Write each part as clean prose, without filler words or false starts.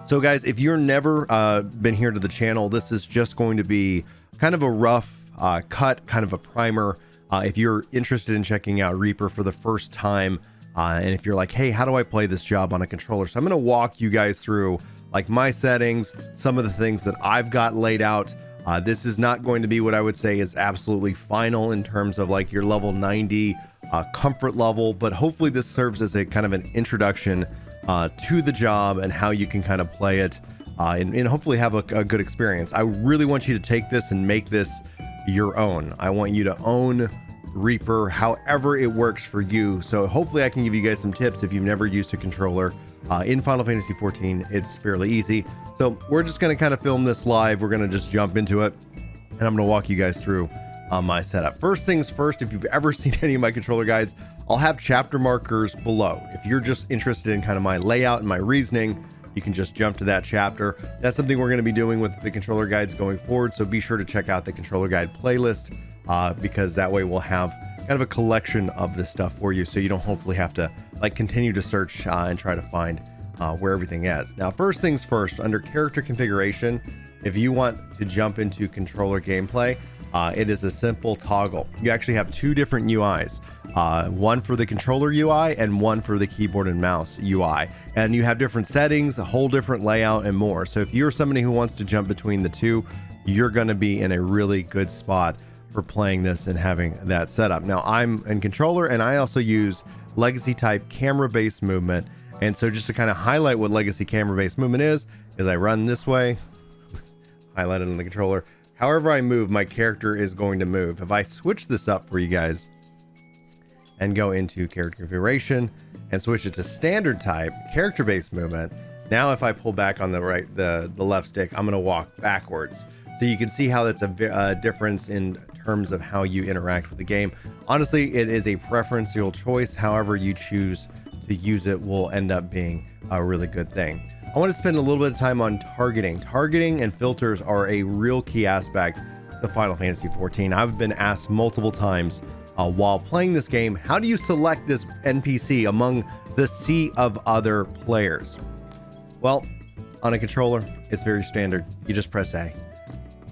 So guys, if you're never been here to the channel, this is just going to be kind of a rough cut, kind of a primer. If you're interested in checking out Reaper for the first time, and if you're like, hey, how do I play this job on a controller? So I'm going to walk you guys through like my settings, some of the things that I've got laid out. This is not going to be what I would say is absolutely final in terms of like your level 90 comfort level, but hopefully this serves as a kind of an introduction to the job and how you can kind of play it and hopefully have a good experience. I really want you to take this and make this your own. I want you to own Reaper however it works for you. So hopefully I can give you guys some tips if you've never used a controller. In Final Fantasy XIV, it's fairly easy. So we're just going to kind of film this live. We're going to just jump into it, and I'm going to walk you guys through my setup. First things first, if you've ever seen any of my controller guides, I'll have chapter markers below. If you're just interested in kind of my layout and my reasoning, you can just jump to that chapter. That's something we're going to be doing with the controller guides going forward. So be sure to check out the controller guide playlist because that way we'll have kind of a collection of this stuff for you. So you don't hopefully have to like continue to search and try to find where everything is. Now, first things first, under character configuration, if you want to jump into controller gameplay, it is a simple toggle. You actually have two different UIs, one for the controller UI and one for the keyboard and mouse UI. And you have different settings, a whole different layout and more. So if you're somebody who wants to jump between the two, you're going to be in a really good spot for playing this and having that setup. Now, I'm in controller and I also use legacy type camera-based movement. And so just to kind of highlight what legacy camera-based movement is I run this way, highlighted on the controller. However I move, my character is going to move. If I switch this up for you guys and go into character configuration and switch it to standard type, character-based movement, now if I pull back on the right, the left stick, I'm going to walk backwards. So you can see how that's a difference in terms of how you interact with the game. Honestly, it is a preferential choice. However you choose to use it will end up being a really good thing. I want to spend a little bit of time on targeting. Targeting and filters are a real key aspect to Final Fantasy XIV. I've been asked multiple times while playing this game, how do you select this NPC among the sea of other players? Well, on a controller, it's very standard. You just press A.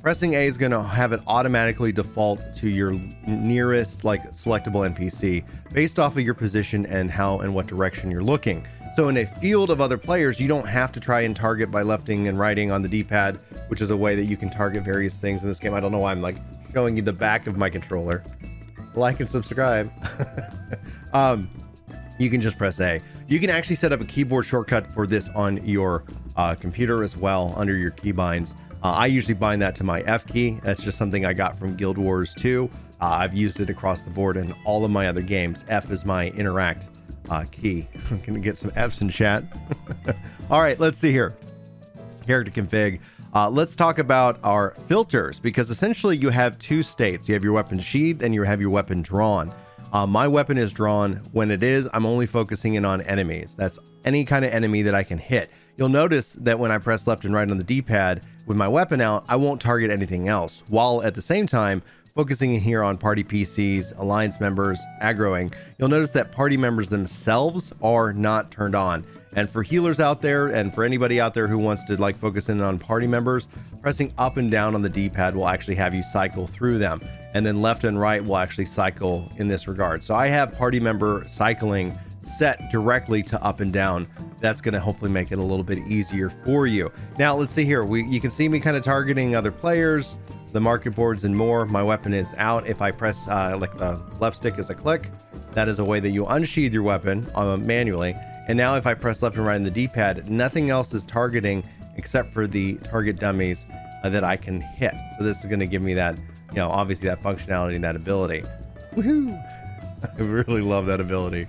Pressing A is going to have it automatically default to your nearest like selectable NPC based off of your position and how and what direction you're looking. So in a field of other players, you don't have to try and target by lefting and righting on the D-pad, which is a way that you can target various things in this game. I don't know why I'm like showing you the back of my controller. Like and subscribe. You can just press A. You can actually set up a keyboard shortcut for this on your computer as well under your keybinds. I usually bind that to my F key. That's just something I got from Guild Wars 2. I've used it across the board in all of my other games. F is my interact key. I'm gonna get some F's in chat. All right, let's see here. Character config. Let's talk about our filters, because essentially you have two states. You have your weapon sheathed and you have your weapon drawn. My weapon is drawn. When it is, I'm only focusing in on enemies. That's any kind of enemy that I can hit. You'll notice that when I press left and right on the D-pad with my weapon out, I won't target anything else, while at the same time focusing in here on party PCs, alliance members, aggroing. You'll notice that party members themselves are not turned on. And for healers out there, and for anybody out there who wants to like focus in on party members, pressing up and down on the D-pad will actually have you cycle through them. And then left and right will actually cycle in this regard. So I have party member cycling set directly to up and down. That's going to hopefully make it a little bit easier for you. Now let's see here. You can see me kind of targeting other players, the market boards and more. My weapon is out. If I press like the left stick is a click, that is a way that you unsheath your weapon manually. And now if I press left and right on the D-pad, nothing else is targeting except for the target dummies that I can hit. So this is going to give me that, you know, obviously that functionality and that ability. Woohoo! I really love that ability.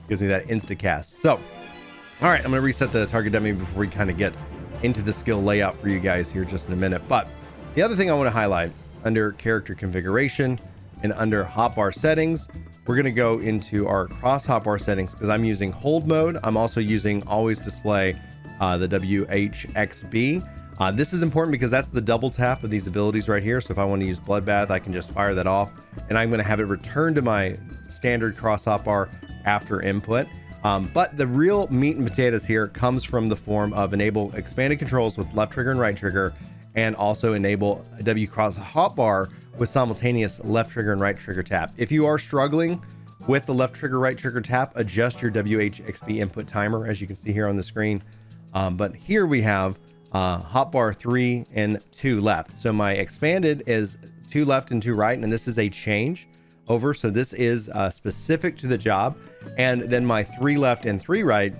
Gives me that insta cast. So, all right, I'm going to reset the target dummy before we kind of get into the skill layout for you guys here just in a minute. But the other thing I want to highlight under character configuration and under hotbar settings, we're going to go into our cross hotbar settings because I'm using hold mode. I'm also using always display the WHXB. This is important because that's the double tap of these abilities right here. So if I want to use Bloodbath, I can just fire that off and I'm going to have it return to my standard cross hotbar after input. But the real meat and potatoes here comes from the form of enable expanded controls with left trigger and right trigger, and also enable W cross hotbar with simultaneous left trigger and right trigger tap. If you are struggling with the left trigger, right trigger tap, adjust your WHXB input timer, as you can see here on the screen. But here we have hotbar 3 and 2 left. So my expanded is 2 left and 2 right, and this is a change over. So this is specific to the job. And then my 3 left and 3 right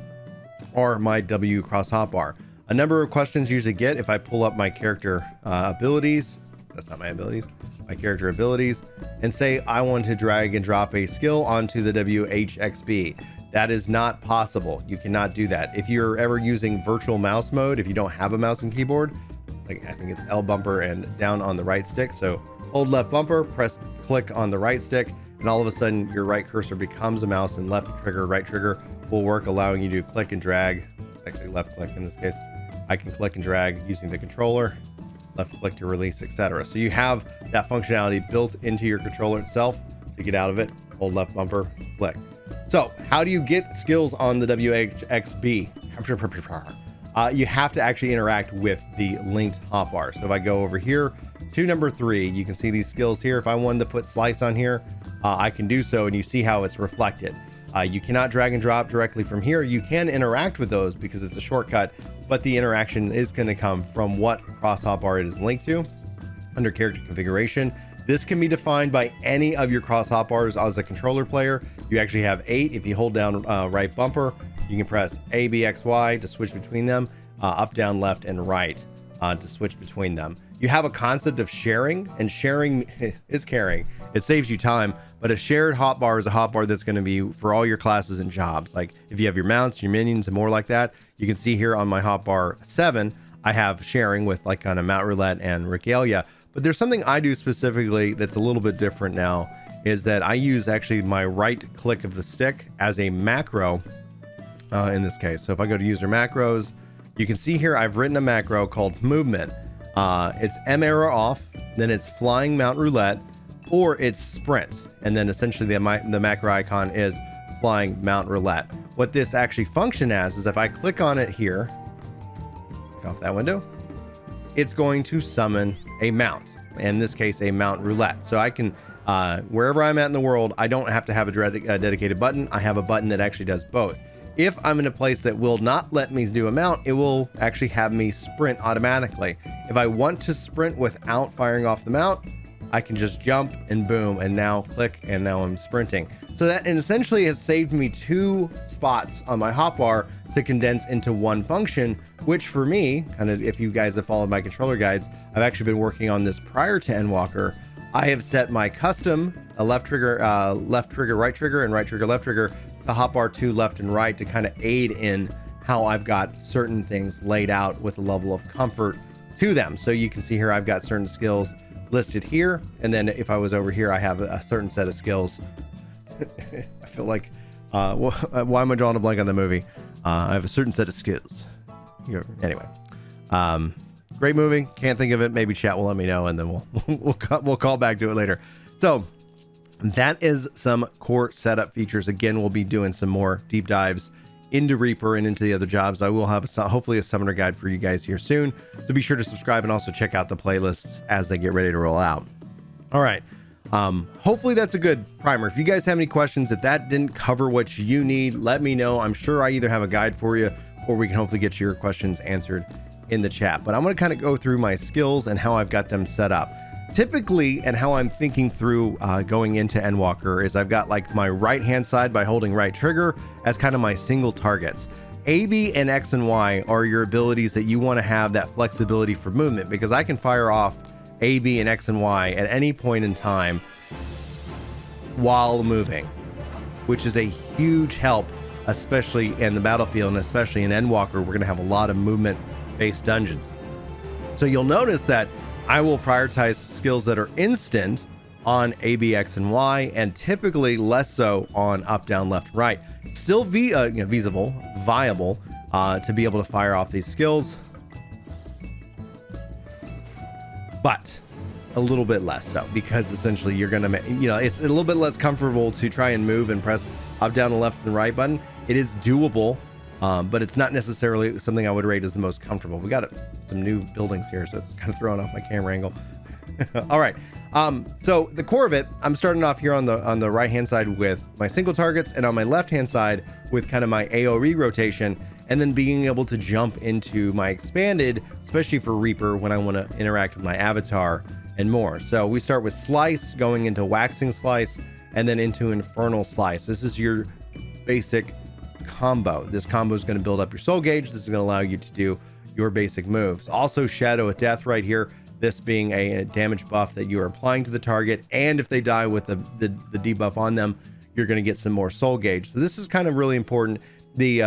are my W cross hotbar. A number of questions usually get if I pull up my character abilities. That's not my abilities, my character abilities, and say I want to drag and drop a skill onto the WHXB. That is not possible. You cannot do that. If you're ever using virtual mouse mode, if you don't have a mouse and keyboard, like I think it's L bumper and down on the right stick. So hold left bumper, press click on the right stick, and all of a sudden your right cursor becomes a mouse, and left trigger, right trigger will work, allowing you to click and drag. It's actually left click in this case. I can click and drag using the controller, left click to release, etc. So you have that functionality built into your controller itself. To get out of it, hold left bumper, click. So how do you get skills on the WHXB? You have to actually interact with the linked hotbar. So if I go over here to number 3, you can see these skills here. If I wanted to put slice on here, I can do so, and you see how it's reflected. You cannot drag and drop directly from here. You can interact with those because it's a shortcut, but the interaction is going to come from what cross hotbar it is linked to under character configuration. This can be defined by any of your cross hotbars. As a controller player, you actually have 8. If you hold down right bumper, you can press A, B, X, Y to switch between them, up, down, left, and right to switch between them. You have a concept of sharing, and sharing is caring. It saves you time, but a shared hotbar is a hotbar that's going to be for all your classes and jobs. Like if you have your mounts, your minions, and more like that. You can see here on my hotbar 7, I have sharing with like kind of mount roulette and regalia. But there's something I do specifically that's a little bit different now, is that I use actually my right click of the stick as a macro in this case. So if I go to user macros, you can see here I've written a macro called movement. It's M arrow off, then it's flying mount roulette, or it's sprint. And then essentially the macro icon is flying mount roulette. What this actually function as is if I click on it here, click off that window, it's going to summon a mount, in this case a mount roulette. So I can wherever I'm at in the world, I don't have to have a dedicated button. I have a button that actually does both. If I'm in a place that will not let me do a mount, it will actually have me sprint automatically. If I want to sprint without firing off the mount, I can just jump and boom, and now click, and now I'm sprinting. So that essentially has saved me 2 spots on my hotbar to condense into one function, which for me, kind of if you guys have followed my controller guides, I've actually been working on this prior to Endwalker. I have set my custom left trigger, right trigger, and right trigger, left trigger to hotbar 2 left and right to kind of aid in how I've got certain things laid out with a level of comfort to them. So you can see here I've got certain skills listed here, and then if I was over here, I have a certain set of skills. I feel like why am I drawing a blank on the movie? I have a certain set of skills here. Anyway, great movie, can't think of it. Maybe chat will let me know, and then we'll call back to it later. So that is some core setup features. Again, we'll be doing some more deep dives into Reaper and into the other jobs. I will have hopefully a summoner guide for you guys here soon, so be sure to subscribe and also check out the playlists as they get ready to roll out. All right, hopefully that's a good primer. If you guys have any questions, if that didn't cover what you need, let me know. I'm sure I either have a guide for you, or we can hopefully get your questions answered in the chat. But I'm going to kind of go through my skills and how I've got them set up. Typically, and how I'm thinking through going into Endwalker, is I've got like my right hand side by holding right trigger as kind of my single targets. A, B, and X and Y are your abilities that you want to have that flexibility for movement, because I can fire off A, B, and X and Y at any point in time while moving, which is a huge help, especially in the battlefield, and especially in Endwalker. We're going to have a lot of movement-based dungeons. So you'll notice that I will prioritize skills that are instant on A, B, X, and Y, and typically less so on up, down, left, right. Still viable to be able to fire off these skills, but a little bit less so, because essentially you're gonna, it's a little bit less comfortable to try and move and press up, down, and left and right button. It is doable, but it's not necessarily something I would rate as the most comfortable. We got some new buildings here, so it's kind of throwing off my camera angle. All right. So the core of it, I'm starting off here on the right hand side with my single targets, and on my left hand side with kind of my AoE rotation, and then being able to jump into my expanded, especially for Reaper when I want to interact with my avatar and more. So we start with Slice, going into Waxing Slice, and then into Infernal Slice. This is your basic combo. This combo is going to build up your soul gauge. This is going to allow you to do your basic moves. Also Shadow of Death right here, this being a damage buff that you are applying to the target, and if they die with the debuff on them, you're going to get some more soul gauge. So this is kind of really important. The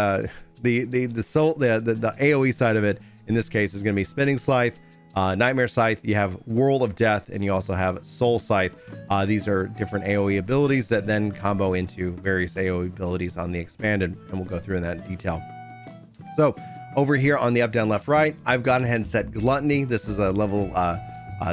AoE side of it in this case is going to be Spinning Scythe, Nightmare Scythe, you have Whirl of Death, and you also have Soul Scythe. These are different AoE abilities that then combo into various AoE abilities on the expanded, and we'll go through in that detail. So over here on the up, down, left, right, I've gone ahead and set Gluttony. This is a level,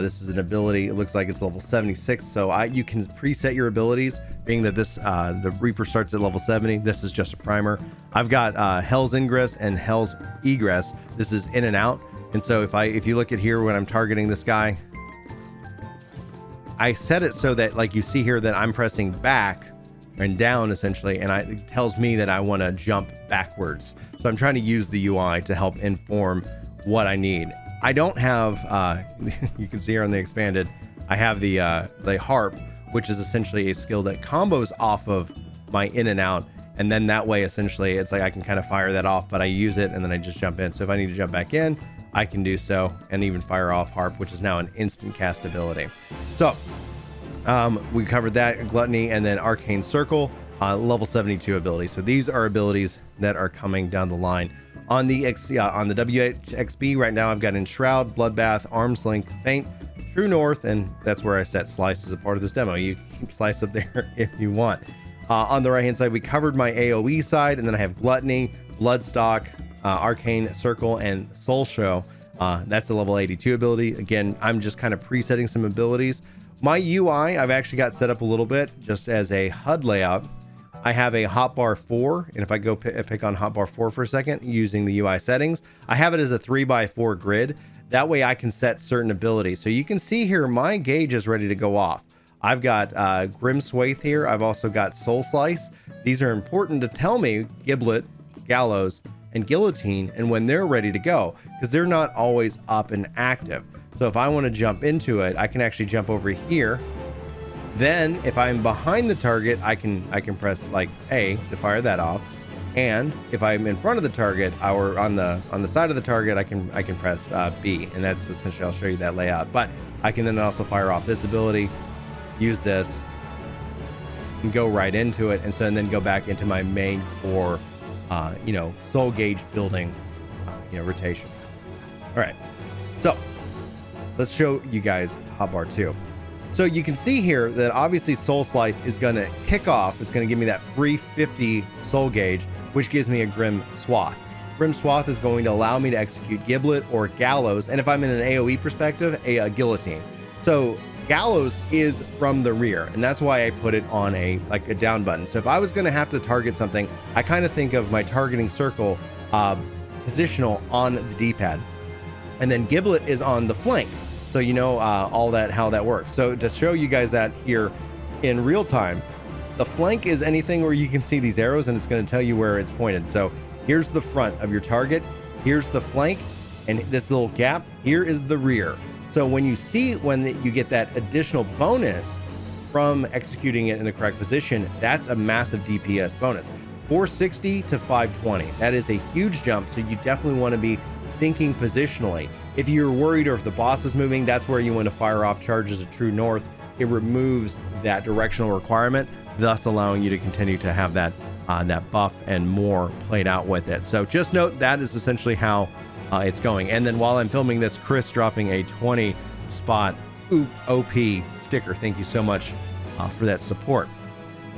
this is an ability. It looks like it's level 76. So you can preset your abilities, being that this, the Reaper starts at level 70. This is just a primer. I've got Hell's Ingress and Hell's Egress. This is in and out. And so if you look at here when I'm targeting this guy, I set it so that, like you see here, that I'm pressing back and down essentially, and it tells me that I want to jump backwards. So I'm trying to use the UI to help inform what I need. I don't have, you can see here on the expanded, I have the harp, which is essentially a skill that combos off of my in and out. And then that way, essentially, it's like I can kind of fire that off, but I use it and then I just jump in. So if I need to jump back in, I can do so, and even fire off harp, which is now an instant cast ability. So we covered that, Gluttony, and then Arcane Circle, level 72 ability. So these are abilities that are coming down the line. On the WHXB right now, I've got Enshroud, Bloodbath, Arm's Length, Feint, True North, and that's where I set Slice as a part of this demo. You can slice up there if you want. On the right hand side, we covered my AoE side, and then I have Gluttony, Bloodstock, Arcane Circle, and Soul Show. That's a level 82 ability. Again, I'm just kind of presetting some abilities. My UI, I've actually got set up a little bit just as a HUD layout. I have a hotbar 4, and if I go pick on hotbar 4 for a second using the UI settings, I have it as a 3x4 grid. That way I can set certain abilities. So you can see here, my gauge is ready to go off. I've got Grim Swathe here. I've also got Soul Slice. These are important to tell me Giblet, Gallows, and Guillotine, and when they're ready to go, because they're not always up and active. So if I want to jump into it, I can actually jump over here. Then if I'm behind the target, I can press like A to fire that off. And if I'm in front of the target or on the side of the target, I can press B, and that's essentially, I'll show you that layout. But I can then also fire off this ability, use this, and go right into it, and then go back into my main for soul gauge building, rotation. All right, so let's show you guys hotbar 2. So you can see here that obviously Soul Slice is going to kick off. It's going to give me that free 50 soul gauge, which gives me a Grim Swath. Grim Swath is going to allow me to execute Giblet or Gallows, and if I'm in an AoE perspective, a Guillotine. So Gallows is from the rear, and that's why I put it on a down button. So if I was going to have to target something, I kind of think of my targeting circle positional on the D-pad, and then Giblet is on the flank. So all that, how that works. So to show you guys that here in real time, the flank is anything where you can see these arrows and it's going to tell you where it's pointed. So here's the front of your target, here's the flank, and this little gap here is the rear. So when you get that additional bonus from executing it in the correct position, that's a massive DPS bonus. 460 to 520. That is a huge jump. So you definitely want to be thinking positionally. If you're worried or if the boss is moving, that's where you want to fire off charges of True North. It removes that directional requirement, thus allowing you to continue to have that buff and more played out with it. So just note that is essentially how it's going. And then while I'm filming this, Chris dropping a 20 spot OP sticker. Thank you so much for that support.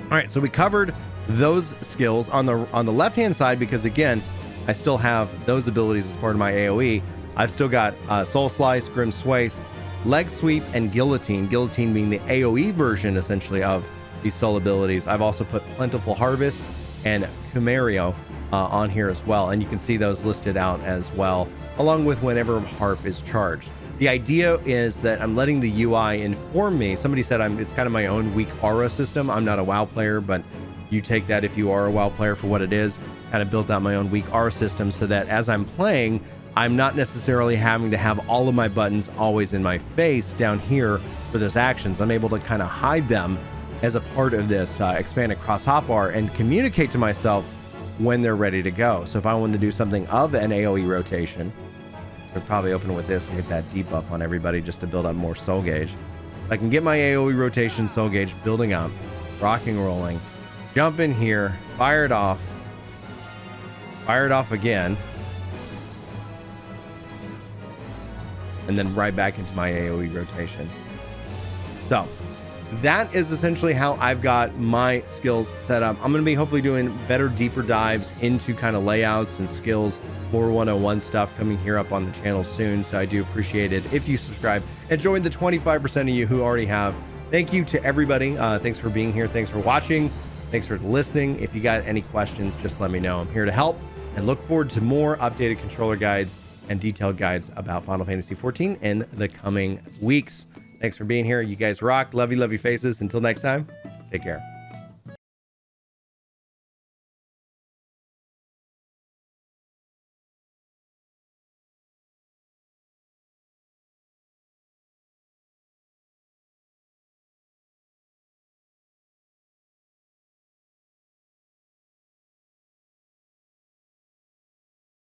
All right, so we covered those skills on the left hand side, because again, I still have those abilities as part of my AoE. I've still got Soul Slice, Grim Swathe, Leg Sweep, and Guillotine. Guillotine being the AoE version, essentially, of these soul abilities. I've also put Plentiful Harvest and Cumario on here as well. And you can see those listed out as well, along with whenever Harp is charged. The idea is that I'm letting the UI inform me. Somebody said it's kind of my own weak aura system. I'm not a WoW player, but you take that if you are a WoW player for what it is. Kind of built out my own weak aura system so that as I'm playing, I'm not necessarily having to have all of my buttons always in my face down here for those actions. I'm able to kind of hide them as a part of this expanded cross hotbar and communicate to myself when they're ready to go. So if I want to do something of an AoE rotation, I'd probably open with this and hit that debuff on everybody just to build up more soul gauge. I can get my AoE rotation soul gauge building up, rocking, rolling, jump in here, fire it off again, and then right back into my AoE rotation. So that is essentially how I've got my skills set up. I'm going to be hopefully doing better, deeper dives into kind of layouts and skills, more 101 stuff coming here up on the channel soon. So I do appreciate it if you subscribe and join the 25% of you who already have. Thank you to everybody. Thanks for being here. Thanks for watching. Thanks for listening. If you got any questions, just let me know. I'm here to help and look forward to more updated controller guides and detailed guides about Final Fantasy XIV in the coming weeks. Thanks for being here. You guys rock. Love you faces. Until next time, take care.